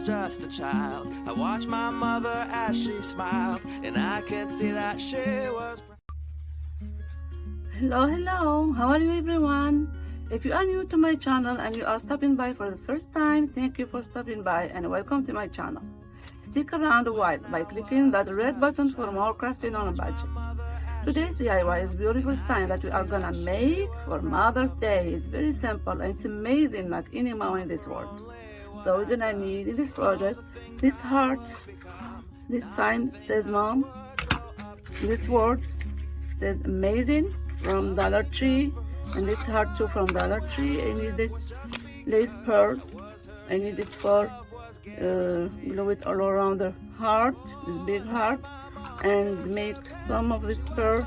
was just a child, I watched my mother as she smiled, and I could see that she was. Hello, how are you everyone? If you are new to my channel and you are stopping by for the first time, thank you for stopping by and welcome to my channel. Stick around a while by clicking that red button for more crafting on a budget. Today's DIY is a beautiful sign that we are gonna make for Mother's Day. It's very simple and it's amazing like any mom in this world. So we're gonna need in this project this heart, this sign says mom, this words says amazing from Dollar Tree, and this heart too from Dollar Tree. I need this lace pearl. I need it for glue it all around the heart, this big heart, and make some of this pearl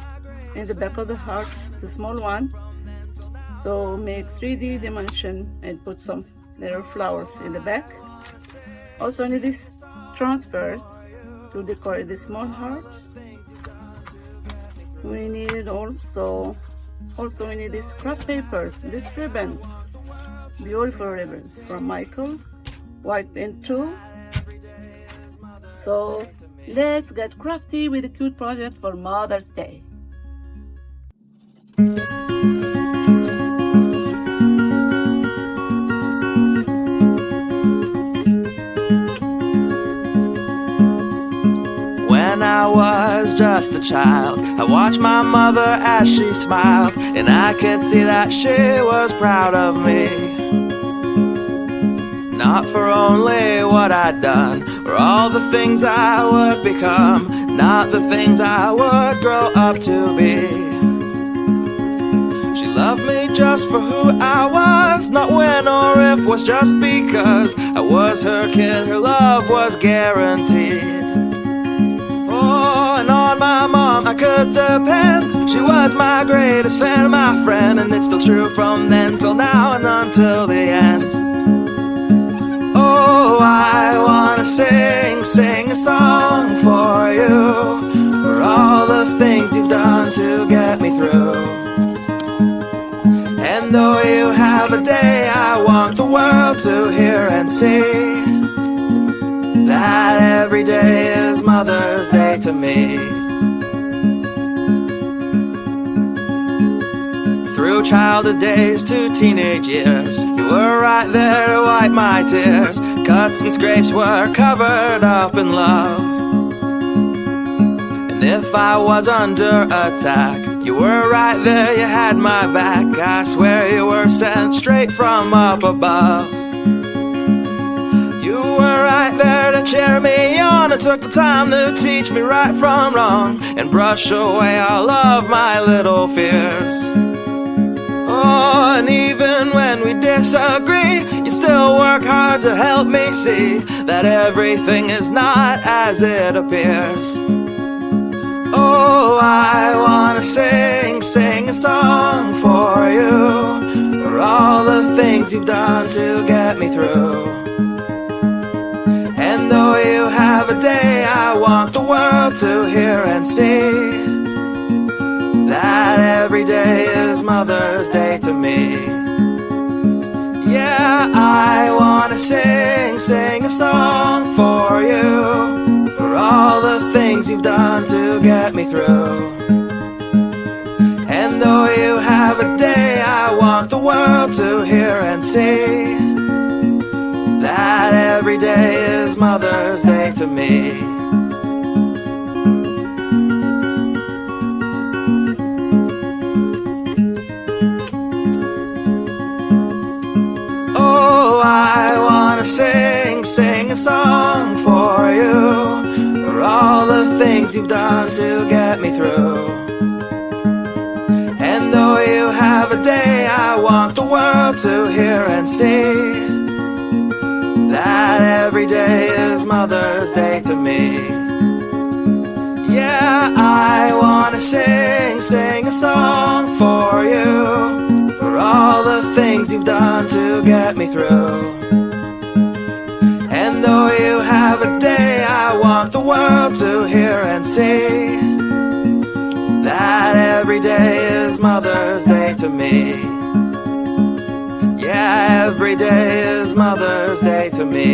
in the back of the heart, the small one. So make 3D dimension and put some little flowers in the back. Also need this transfers to decorate the small heart. We need also we need these craft papers, these ribbons, beautiful ribbons from Michael's, white pen too. So let's get crafty with a cute project for Mother's Day. When I was just a child, I watched my mother as she smiled, and I could see that she was proud of me. Not for only what I'd done, or all the things I would become, not the things I would grow up to be. She loved me just for who I was, not when or if, was just because I was her kid, her love was guaranteed. Oh, and on my mom I could depend. She was my greatest fan, my friend, and it's still true from then till now and until the end. Oh, I wanna sing a song for you, for all the things you've done to get me through. And though you have a day, I want the world to hear and see that every day is Mother's Day to me. Through childhood days to teenage years, you were right there to wipe my tears. Cuts and scrapes were covered up in love. And if I was under attack, you were right there, you had my back. I swear you were sent straight from up above. You were right there to cheer me on, and took the time to teach me right from wrong, and brush away all of my little fears. Oh, and even when we disagree, you still work hard to help me see that everything is not as it appears. Oh, I wanna sing a song for you, for all the things you've done to get me through. And though you have a day, I want the world to hear and see that every day is Mother's Day to me. Yeah, I wanna sing a song for you, for all the things you've done to get me through. And though you have a day, I want the world to hear and see that every day is Mother's Day to me. Oh, I wanna sing a song for you, for all the things you've done to get me through. And though you have a day, I want the world to hear and see that every day is Mother's Day to me. Yeah, I wanna sing a song for you, for all the things you've done to get me through. And though you have a day, I want the world to hear and see that every day is Mother's Day to me. Yeah, every day is Mother's Day to me.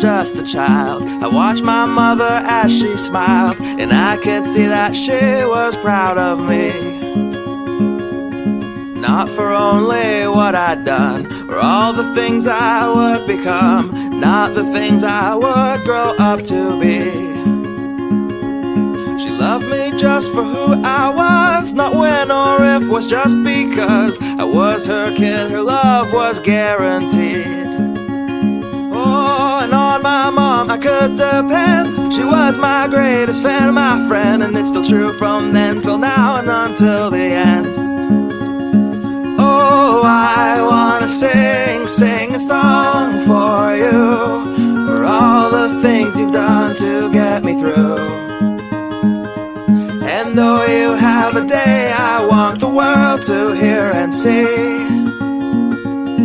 just a child, I watched my mother as she smiled, and I could see that she was proud of me. Not for only what I'd done, or all the things I would become, not the things I would grow up to be. She loved me just for who I was, not when or if, was just because I was her kid, her love was guaranteed. Oh, and on my mom I could depend, she was my greatest fan, my friend, and it's still true from then till now and until the end. Oh, I wanna sing a song for you, for all the things you've done to get me through. And though you have a day, I want the world to hear and see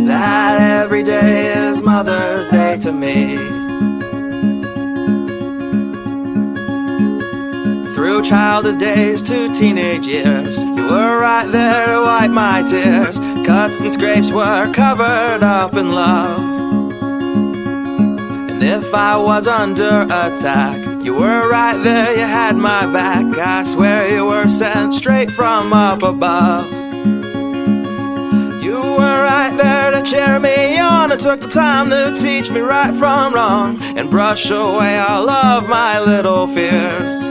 that every day is Mother's Day to me. Through childhood days to teenage years, you were right there to wipe my tears. Cuts and scrapes were covered up in love. And if I was under attack, you were right there, you had my back. I swear you were sent straight from up above. You were right there to cheer me on, and took the time to teach me right from wrong, and brush away all of my little fears.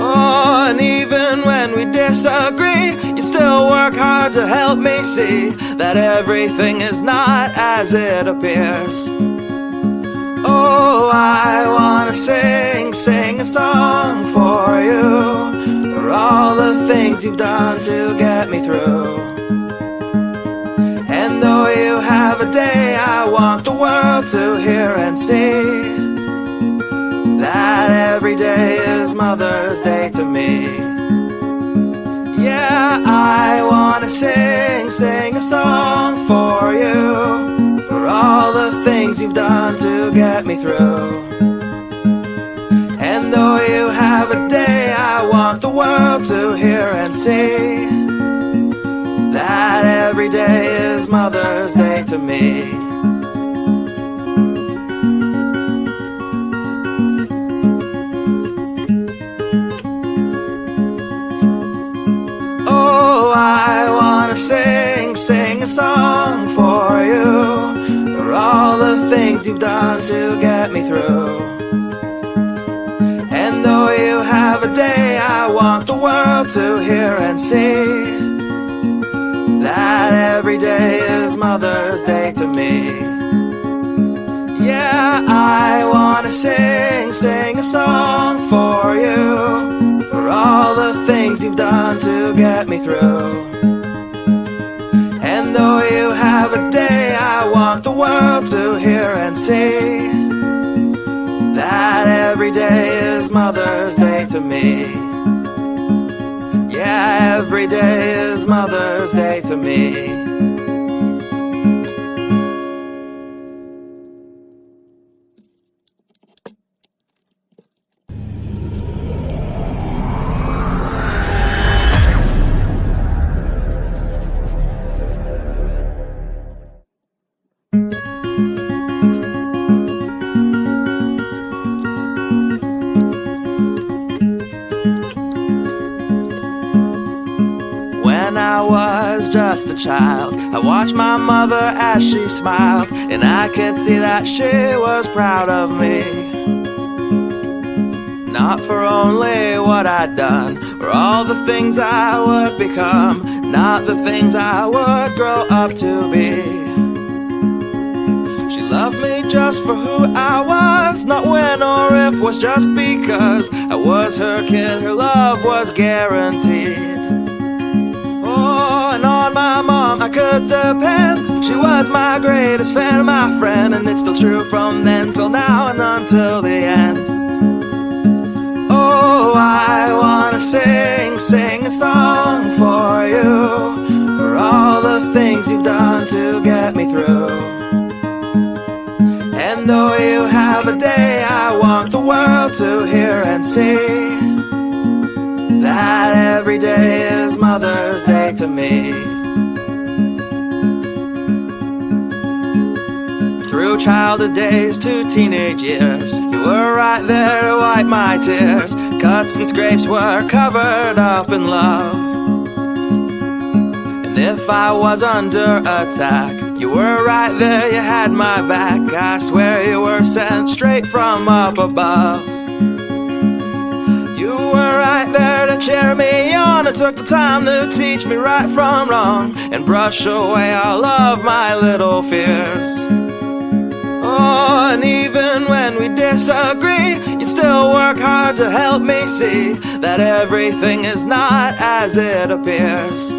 Oh, and even when we disagree, you still work hard to help me see that everything is not as it appears. Oh, I wanna sing a song for you, for all the things you've done to get me through. And though you have a day, I want the world to hear and see that every day is Mother's Day to me. Yeah, I wanna sing a song for you, for all the things you've done to get me through. And though you have a day, I want the world to hear and see that every day is Mother's Day to me. I wanna sing a song for you, for all the things you've done to get me through. And though you have a day, I want the world to hear and see that every day is Mother's Day to me. Yeah, I wanna sing a song for you, for all the things you've done to get me through. And though you have a day, I want the world to hear and see that every day is Mother's Day to me. Yeah, every day is Mother's Day to me. When I was just a child, I watched my mother as she smiled, and I could see that she was proud of me. Not for only what I'd done, or all the things I would become, not the things I would grow up to be. She loved me just for who I was, not when or if, was just because I was her kid, her love was guaranteed. Oh, and on my mom I could depend, she was my greatest fan, my friend, and it's still true from then till now and until the end. Oh, I wanna sing a song for you, for all the things you've done to get me through. And though you have a day, I want the world to hear and see that every day is Mother's Day to me. Through childhood days to teenage years. You were right there to wipe my tears. Cuts and scrapes were covered up in love. And if I was under attack, you were right there, you had my back. I swear you were sent straight from up above. You were right there to cheer me on, and took the time to teach me right from wrong, and brush away all of my little fears. Oh, and even when we disagree, you still work hard to help me see that everything is not as it appears.